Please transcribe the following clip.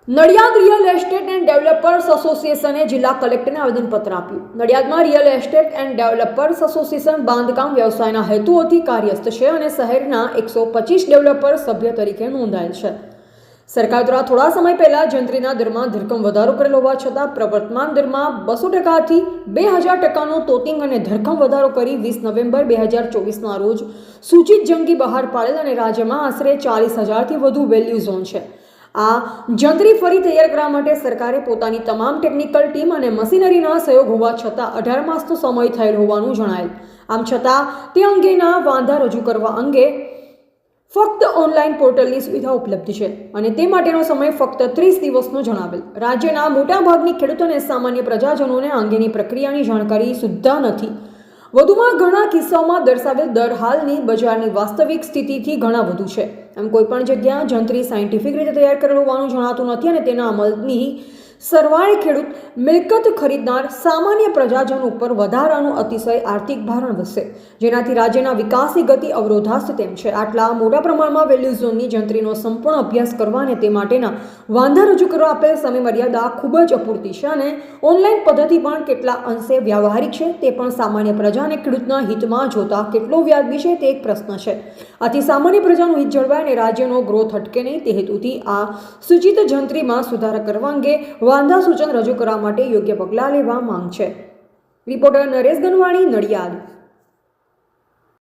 Nadiad real estate and developers એસોસિએશને જિલ્લા કલેક્ટરને આવેદનપત્ર આપ્યું. નડિયાદમાં real estate and developers association બાંધકામ વ્યવસાયના હેતુઓથી કાર્યસ્થ છે અને શહેરના 125 ડેવલપર્સ સભ્ય તરીકે નોંધાયેલ છે. સરકાર દ્વારા થોડા સમય પહેલા જંત્રીના દરમાં ધરખમ વધારો કરેલ હોવા છતાં પ્રવર્તમાન દરમાં 200%થી 2000%નો તોતિંગ અને ધરખમ વધારો કરી 20 નવેમ્બર 2024ના રોજ સૂચિત જંગી બહાર પાડેલ અને રાજ્યમાં આશરે 40,000થી વધુ વેલ્યુ ઝોન છે. આ જંત્રી ફરી તૈયાર કરવા માટે સરકારે પોતાની તમામ ટેકનિકલ ટીમ અને મશીનરીના સહયોગ હોવા છતાં 18 માસનો સમય થયેલ હોવાનું જણાયેલ. આમ છતાં તે અંગેના વાંધા રજૂ કરવા અંગે ફક્ત ઓનલાઈન પોર્ટલની સુવિધા ઉપલબ્ધ છે અને તે માટેનો સમય ફક્ત 30 દિવસનો જણાવેલ. રાજ્યના મોટાભાગની ખેડૂતો અને સામાન્ય પ્રજાજનોને આ અંગેની પ્રક્રિયાની જાણકારી સુદ્ધા નથી. વધુમાં ઘણા કિસ્સાઓમાં દર્શાવેલ દર હાલની બજારની વાસ્તવિક સ્થિતિથી ઘણા વધુ છે. આમ કોઈપણ જગ્યા જંત્રી સાયન્ટિફિક રીતે તૈયાર કરેલ હોવાનું જણાતું નથી અને તેના અમલની સરવાળે ખેડૂત મિલકત ખરીદનાર સામાન્ય પ્રજાજન ઉપર વધારાનું અતિશય આર્થિક ભારણ વધશે, જેનાથી રાજ્યના વિકાસની ગતિ અવરોધાશે તેમ છે. આટલા મોટા પ્રમાણમાં વેલ્યુ ઝોનની જંત્રીનો સંપૂર્ણ અભ્યાસ કરવા અને તે માટેના વાંધા રજૂ કરવા આપેલ સમય મર્યાદા ખૂબ જ અપૂરતી છે અને ઓનલાઈન પદ્ધતિ પણ કેટલા અંશે વ્યવહારિક છે તે પણ સામાન્ય પ્રજા અને ખેડૂતના હિતમાં જોતા કેટલો વ્યાજબી છે તે એક પ્રશ્ન છે. આથી સામાન્ય પ્રજાનું હિત જળવાય અને રાજ્યનો ગ્રોથ અટકે નહીં તે હેતુથી આ સૂચિત જંત્રીમાં સુધારા કરવા અંગે વાંધા સૂચન રજૂ કરવા માટે યોગ્ય પગલાં લેવા માંગ છે. રિપોર્ટર નરેશ ગનવાણી, નડિયાદ.